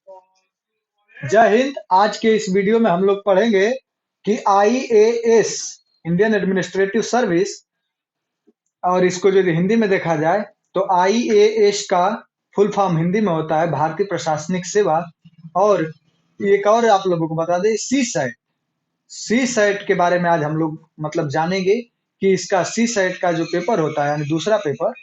जय हिंद। आज के इस वीडियो में हम लोग पढ़ेंगे कि आईएएस, इंडियन एडमिनिस्ट्रेटिव सर्विस, और इसको यदि हिंदी में देखा जाए तो आईएएस का फुल फॉर्म हिंदी में होता है भारतीय प्रशासनिक सेवा। और एक और आप लोगों को बता दें, सी सैट, सी सैट के बारे में आज हम लोग मतलब जानेंगे कि इसका सी सैट का जो पेपर होता है यानी दूसरा पेपर,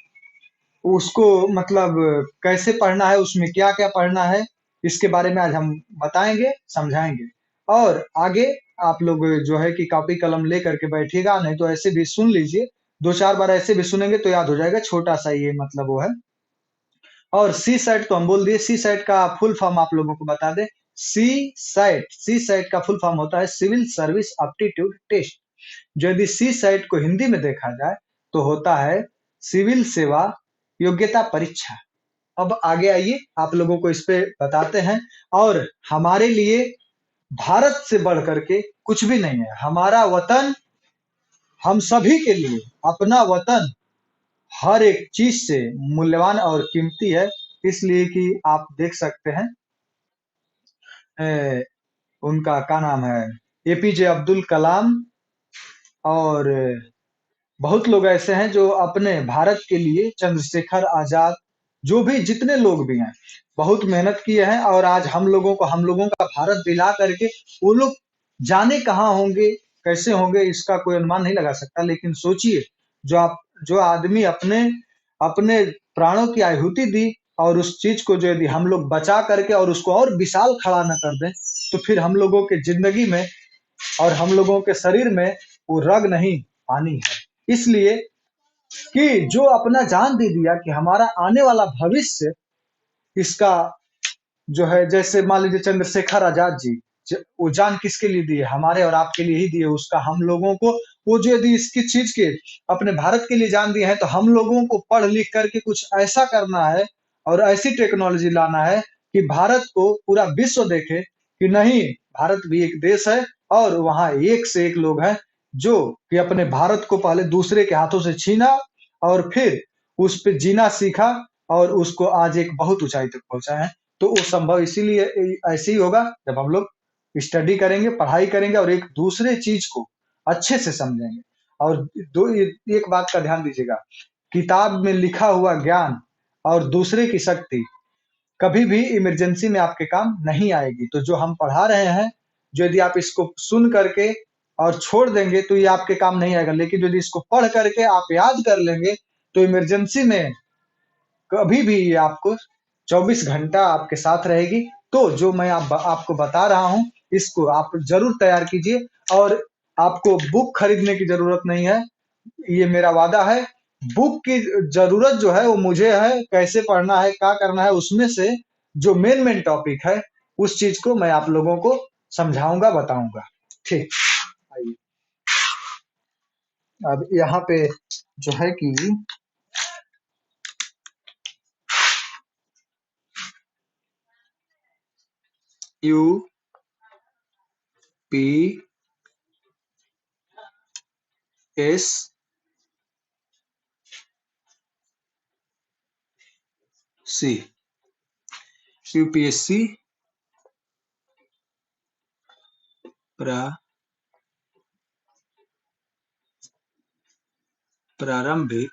उसको मतलब कैसे पढ़ना है, उसमें क्या क्या पढ़ना है, इसके बारे में आज हम बताएंगे, समझाएंगे। और आगे आप लोग जो है कि कॉपी कलम ले करके बैठिएगा, नहीं तो ऐसे भी सुन लीजिए। दो चार बार ऐसे भी सुनेंगे तो याद हो जाएगा, छोटा सा ये मतलब वो है। और सी सेट तो हम बोल दिए, सी सेट का फुल फॉर्म आप लोगों को बता दें। सी सेट का फुल फॉर्म होता है सिविल सर्विस एप्टीट्यूड टेस्ट। जो यदि सी सेट को हिंदी में देखा जाए तो होता है सिविल सेवा योग्यता परीक्षा। अब आगे आइए, आप लोगों को इस पे बताते हैं। और हमारे लिए भारत से बढ़ करके कुछ भी नहीं है। हमारा वतन हम सभी के लिए, अपना वतन हर एक चीज से मूल्यवान और कीमती है। इसलिए कि आप देख सकते हैं, ए, उनका क्या नाम है, एपीजे अब्दुल कलाम, और बहुत लोग ऐसे हैं जो अपने भारत के लिए, चंद्रशेखर आजाद, जो भी जितने लोग भी हैं, बहुत मेहनत किए हैं। और आज हम लोगों का भारत दिला करके वो लोग जाने कहाँ होंगे, कैसे होंगे, इसका कोई अनुमान नहीं लगा सकता। लेकिन सोचिए, जो आदमी अपने अपने प्राणों की आहुति दी, और उस चीज को जो यदि हम लोग बचा करके और उसको और विशाल खड़ा न कर दें, तो फिर हम लोगों के जिंदगी में और हम लोगों के शरीर में वो रग नहीं, पानी है। इसलिए कि जो अपना जान दे दिया कि हमारा आने वाला भविष्य, इसका जो है, जैसे मान लीजिए चंद्रशेखर आजाद जी, वो जान किसके लिए दिए, हमारे और आपके लिए ही दिए। उसका हम लोगों को, वो जो यदि इसकी चीज के अपने भारत के लिए जान दिए हैं, तो हम लोगों को पढ़ लिख करके कुछ ऐसा करना है और ऐसी टेक्नोलॉजी लाना है कि भारत को पूरा विश्व देखे कि नहीं, भारत भी एक देश है और वहां एक से एक लोग हैं जो कि अपने भारत को पहले दूसरे के हाथों से छीना और फिर उस पर जीना सीखा और उसको आज एक बहुत ऊंचाई तक पहुंचाए हैं। तो वो संभव इसीलिए ऐसे ही होगा जब हम लोग स्टडी करेंगे, पढ़ाई करेंगे और एक दूसरे चीज को अच्छे से समझेंगे। और एक बात का ध्यान दीजिएगा, किताब में लिखा हुआ ज्ञान और दूसरे की शक्ति कभी भी इमरजेंसी में आपके काम नहीं आएगी। तो जो हम पढ़ा रहे हैं, जो यदि आप इसको सुन करके और छोड़ देंगे तो ये आपके काम नहीं आएगा। लेकिन यदि इसको पढ़ करके आप याद कर लेंगे तो इमरजेंसी में कभी भी ये आपको 24 घंटा आपके साथ रहेगी। तो जो मैं आपको बता रहा हूँ, इसको आप जरूर तैयार कीजिए। और आपको बुक खरीदने की जरूरत नहीं है, ये मेरा वादा है। बुक की जरूरत जो है वो मुझे है, कैसे पढ़ना है, क्या करना है, उसमें से जो मेन मेन टॉपिक है उस चीज को मैं आप लोगों को समझाऊंगा, बताऊंगा। ठीक, आइए। अब यहाँ पे जो है कि U P S C, UPSC प्रारंभिक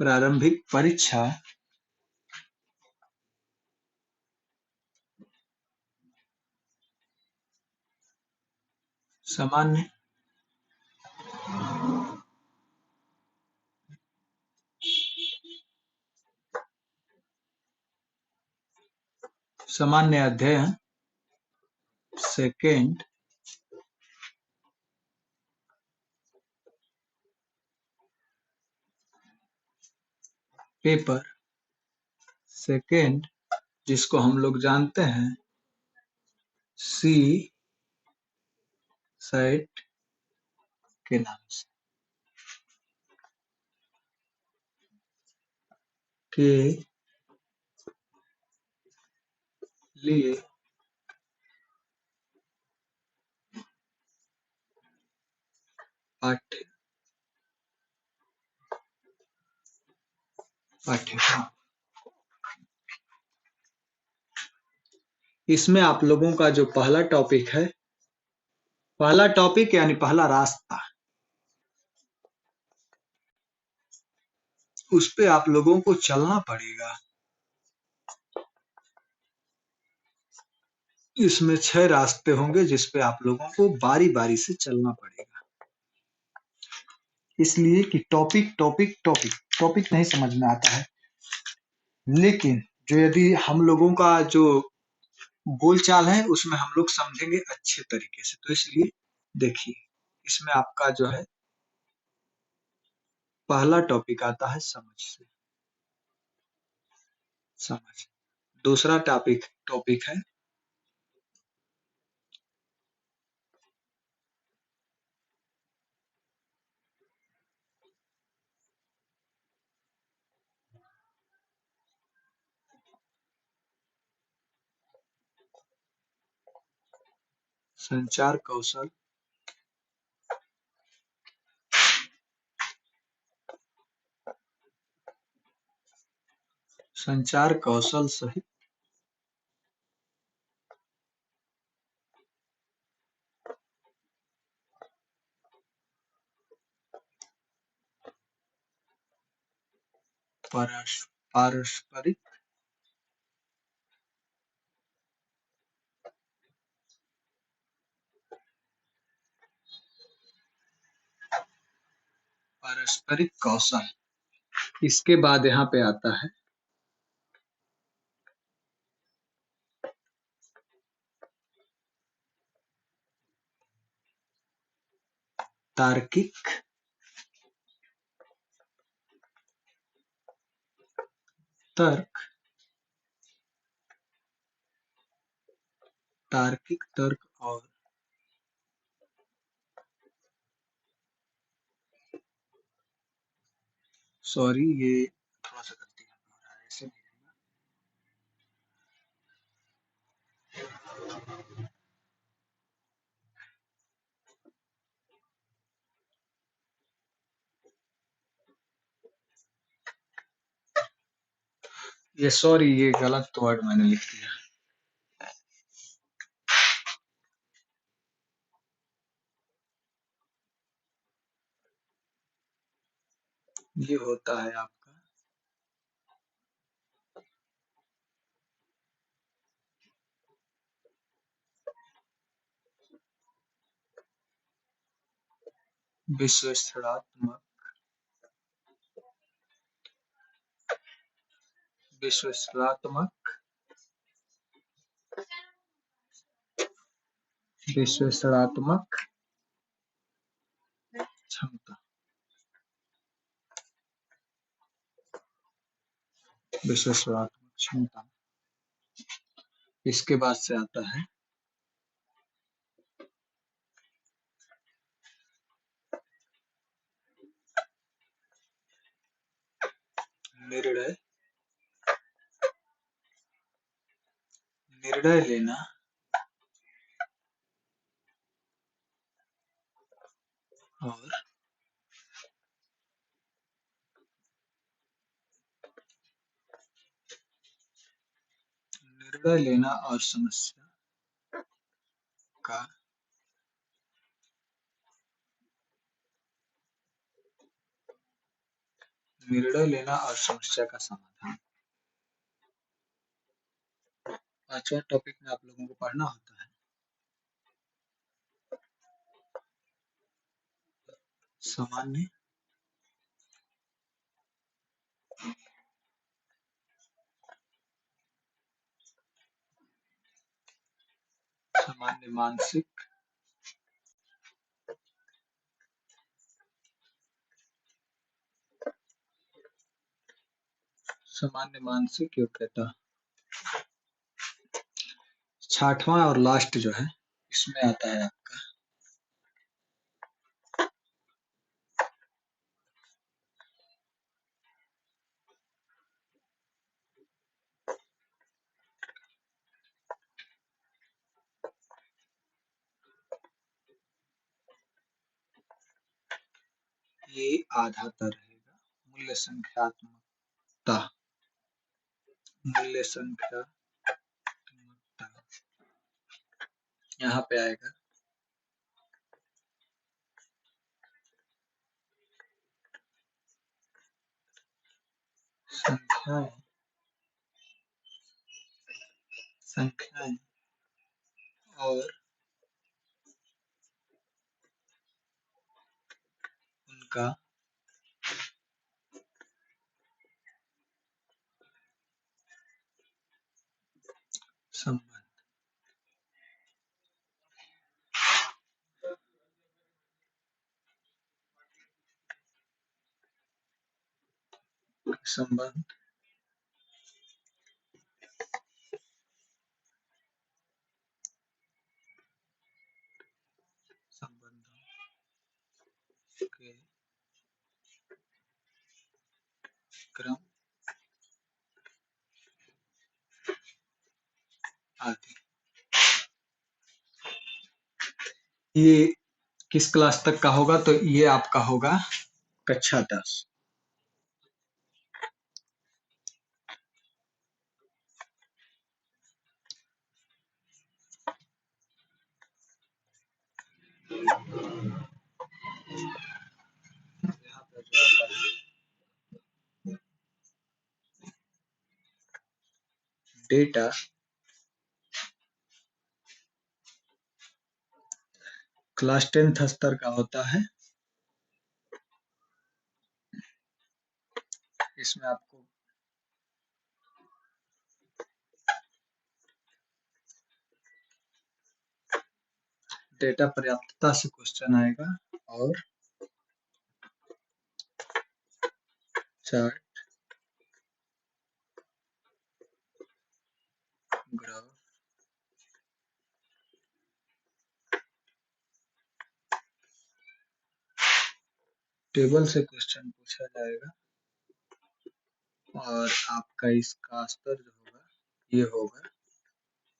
प्रारंभिक परीक्षा सामान्य सामान्य अध्ययन सेकेंड पेपर सेकेंड, जिसको हम लोग जानते हैं सी सेट के नाम से, के लिए पाठ्यक्रम। इसमें आप लोगों का जो पहला टॉपिक है, पहला टॉपिक यानी पहला रास्ता, उस पे आप लोगों को चलना पड़ेगा। इसमें 6 रास्ते होंगे जिस पे आप लोगों को बारी बारी से चलना पड़ेगा, इसलिए कि टॉपिक टॉपिक टॉपिक टॉपिक नहीं समझ में आता है, लेकिन जो यदि हम लोगों का जो बोलचाल है उसमें हम लोग समझेंगे अच्छे तरीके से, तो इसलिए देखिए, इसमें आपका जो है पहला टॉपिक आता है समझ से, समझ। दूसरा टॉपिक टॉपिक है संचार कौशल। संचार कौशल सहित पारस्परिक पारस्परिक कौशल। इसके बाद यहाँ पे आता है तार्किक तर्क, तार्किक तर्क और सॉरी, ये थोड़ा सा गलती हो रहा है, ऐसे नहीं। ये सॉरी, ये गलत वर्ड मैंने लिख दिया। ये होता है आपका विश्लेषणात्मक, विश्लेषणात्मक, विश्लेषणात्मक क्षमता, विश्लेषणात्मक क्षमता। इसके बाद से आता है निर्णय, निर्णय लेना और निर्णय लेना और समस्या का निर्णय लेना और समस्या का समाधान। पांचवा टॉपिक में आप लोगों को पढ़ना होता है सामान्य, सामान्य मानसिक, सामान्य मानसिक योग्यता। छठवां और लास्ट जो है इसमें आता है आपका ये आधा तर रहेगा मूल्य संख्यात्मक, मूल्य संख्या यहाँ पे आएगा। संख्याएं और उनका संबंध। संबंध संबंधों के क्रम आदि। ये किस क्लास तक का होगा? तो ये आपका होगा कक्षा 10। डेटा क्लास 10th स्तर का होता है। इसमें आपको डेटा पर्याप्तता से क्वेश्चन आएगा और चार्ट, ग्राफ, टेबल से क्वेश्चन पूछा जाएगा और आपका इसका स्तर जो होगा ये होगा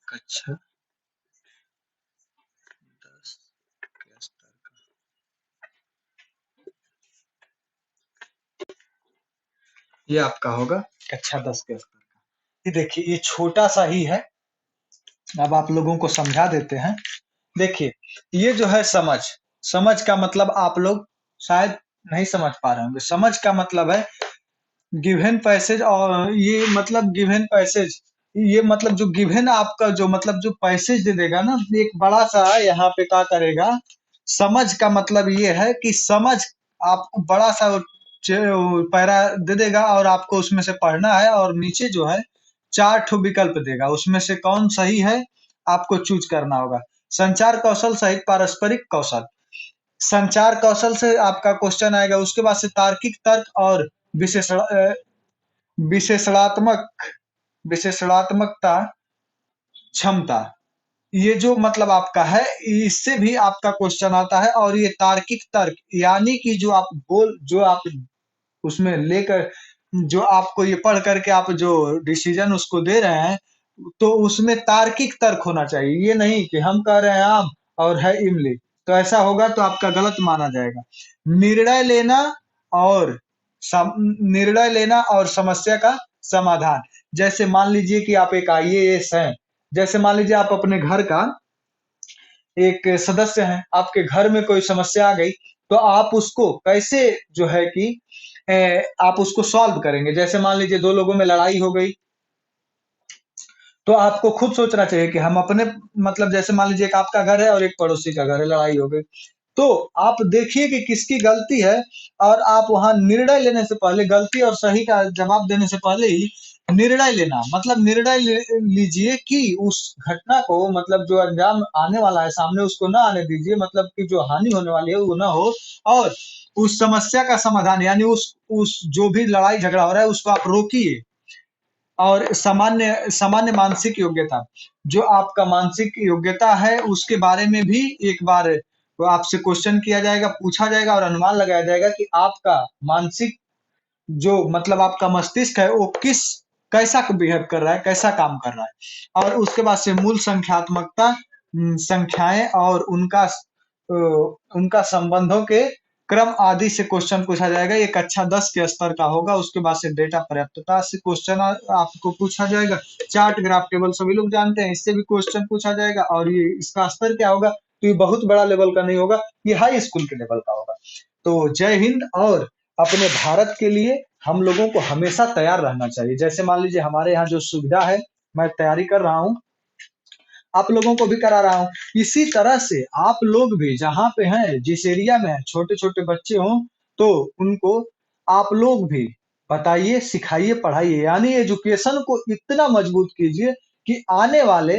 कक्षा 10 के स्तर का। ये आपका होगा कक्षा 10 के स्तर का। ये देखिए ये छोटा सा ही है, अब आप लोगों को समझा देते हैं। देखिए ये जो है समझ, समझ का मतलब आप लोग शायद नहीं समझ पा रहे होंगे। समझ का मतलब है गिवन पैसेज, और ये मतलब गिवन पैसेज, ये मतलब जो गिवन आपका जो मतलब जो पैसेज दे देगा ना, एक बड़ा सा यहाँ पे क्या करेगा। समझ का मतलब ये है कि समझ आपको बड़ा सा पैरा दे देगा और आपको उसमें से पढ़ना है, और नीचे जो है 4 ठो विकल्प देगा, उसमें से कौन सही है आपको चूज करना होगा। संचार कौशल सहित पारस्परिक कौशल, संचार कौशल से आपका क्वेश्चन आएगा। उसके बाद से तार्किक तर्क और विशेषणात्मक विशेषणात्मकता क्षमता, ये जो मतलब आपका है, इससे भी आपका क्वेश्चन आता है। और ये तार्किक तर्क यानी कि जो आप उसमें लेकर, जो आपको ये पढ़ करके आप जो डिसीजन उसको दे रहे हैं, तो उसमें तार्किक तर्क होना चाहिए। ये नहीं कि हम कह रहे हैं आम और है इमली, तो ऐसा होगा तो आपका गलत माना जाएगा। निर्णय लेना और निर्णय लेना और समस्या का समाधान। जैसे मान लीजिए कि आप एक आईएएस हैं, जैसे मान लीजिए आप अपने घर का एक सदस्य हैं, आपके घर में कोई समस्या आ गई, तो आप उसको कैसे जो है कि आप उसको सॉल्व करेंगे। जैसे मान लीजिए 2 लोगों में लड़ाई हो गई, तो आपको खुद सोचना चाहिए कि हम अपने मतलब जैसे मान लीजिए एक आपका घर है और एक पड़ोसी का घर है, लड़ाई हो गई। तो आप देखिए कि किसकी गलती है, और आप वहाँ निर्णय लेने से पहले, गलती और सही का जवाब देने से पहले ही निर्णय लेना, मतलब निर्णय लीजिए कि उस घटना को, मतलब जो अंजाम आने वाला है सामने, उसको ना आने दीजिए, मतलब कि जो हानि होने वाली है वो ना हो। और उस समस्या का समाधान यानी उस जो भी लड़ाई झगड़ा हो रहा है उसको आप रोकिए। और सामान्य सामान्य मानसिक योग्यता, जो आपका मानसिक योग्यता है उसके बारे में भी एक बार वो आपसे क्वेश्चन किया जाएगा, पूछा जाएगा और अनुमान लगाया जाएगा कि आपका मानसिक जो मतलब आपका मस्तिष्क है वो कैसा बिहेव कर रहा है, कैसा काम कर रहा है। और उसके बाद से मूल संख्यात्मकता, संख्याएं और उनका संबंधों के क्रम आदि से क्वेश्चन पूछा जाएगा। ये कक्षा 10 के स्तर का होगा। उसके बाद से डेटा पर्याप्तता से क्वेश्चन आपको पूछा जाएगा। चार्ट ग्राफ टेबल सभी लोग जानते हैं, इससे भी क्वेश्चन पूछा जाएगा। और ये इसका स्तर क्या होगा, तो ये बहुत बड़ा लेवल का नहीं होगा, ये हाई स्कूल के लेवल का होगा। तो जय हिंद। और अपने भारत के लिए हम लोगों को हमेशा तैयार रहना चाहिए। जैसे मान लीजिए हमारे यहाँ जो सुविधा है, मैं तैयारी कर रहा हूँ, आप लोगों को भी करा रहा हूँ। इसी तरह से आप लोग भी जहाँ पे हैं, जिस एरिया में हैं, छोटे छोटे बच्चे हों, तो उनको आप लोग भी बताइए, सिखाइए, पढ़ाइए, यानी एजुकेशन को इतना मजबूत कीजिए कि आने वाले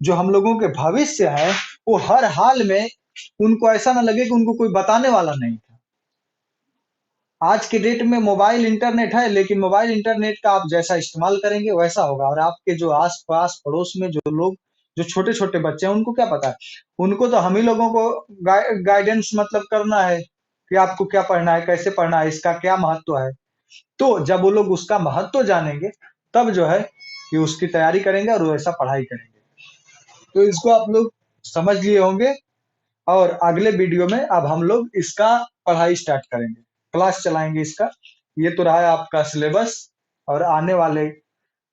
जो हम लोगों के भविष्य है, वो हर हाल में उनको ऐसा ना लगे कि उनको कोई बताने वाला नहीं था। आज के डेट में मोबाइल इंटरनेट है, लेकिन मोबाइल इंटरनेट का आप जैसा इस्तेमाल करेंगे वैसा होगा। और आपके जो आस-पास पड़ोस में जो लोग, जो छोटे-छोटे बच्चे हैं, उनको क्या पता है? उनको तो हम ही लोगों को गाइडेंस मतलब करना है कि आपको क्या पढ़ना है, कैसे पढ़ना है, इसका क्या महत्व है। तो जब वो लोग उसका महत्व जानेंगे, तब जो है कि उसकी तैयारी करेंगे और वैसा पढ़ाई करेंगे। तो इसको आप लोग समझ लिए होंगे। और अगले वीडियो में अब हम लोग इसका पढ़ाई स्टार्ट करेंगे, क्लास चलाएंगे इसका। ये तो रहा है आपका सिलेबस, और आने वाले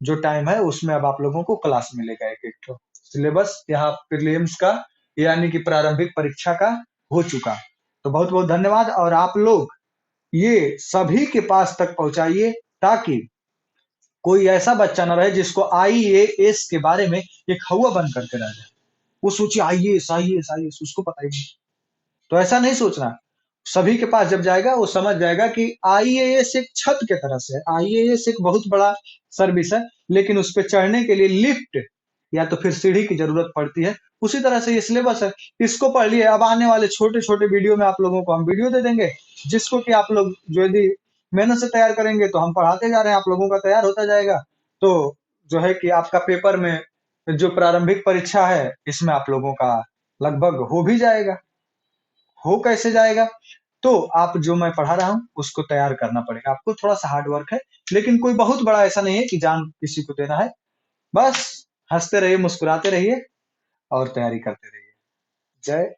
जो टाइम है उसमें अब आप लोगों को क्लास मिलेगा एक एक ठो सिलेबस। यहाँ प्रीलिम्स का यानी कि प्रारंभिक परीक्षा का हो चुका। तो बहुत बहुत धन्यवाद। और आप लोग ये सभी के पास तक पहुंचाइए, ताकि कोई ऐसा बच्चा न रहे जिसको IAS के बारे में एक हवा बन करके रह जाए। वो सोचे IAS IAS IAS, उसको पता ही नहीं। तो ऐसा नहीं सोचना। सभी के पास जब जाएगा वो समझ जाएगा कि IAS एक छत के तरह से है। IAS एक बहुत बड़ा सर्विस है, लेकिन उस पे चढ़ने के लिए लिफ्ट या तो फिर सीढ़ी की जरूरत पड़ती है। उसी तरह से ये सिलेबस है, इसको पढ़ लिए। अब आने वाले छोटे छोटे वीडियो में आप लोगों को हम वीडियो दे देंगे, जिसको कि आप लोग जो यदि मेहनत से तैयार करेंगे तो हम पढ़ाते जा रहे हैं, आप लोगों का तैयार होता जाएगा। तो जो है कि आपका पेपर में जो प्रारंभिक परीक्षा है, इसमें आप लोगों का लगभग हो भी जाएगा। हो कैसे जाएगा? तो आप जो मैं पढ़ा रहा हूँ उसको तैयार करना पड़ेगा आपको। थोड़ा सा हार्ड वर्क है, लेकिन कोई बहुत बड़ा ऐसा नहीं है कि जान किसी को देना है। बस हंसते रहिए, मुस्कुराते रहिए और तैयारी करते रहिए। जय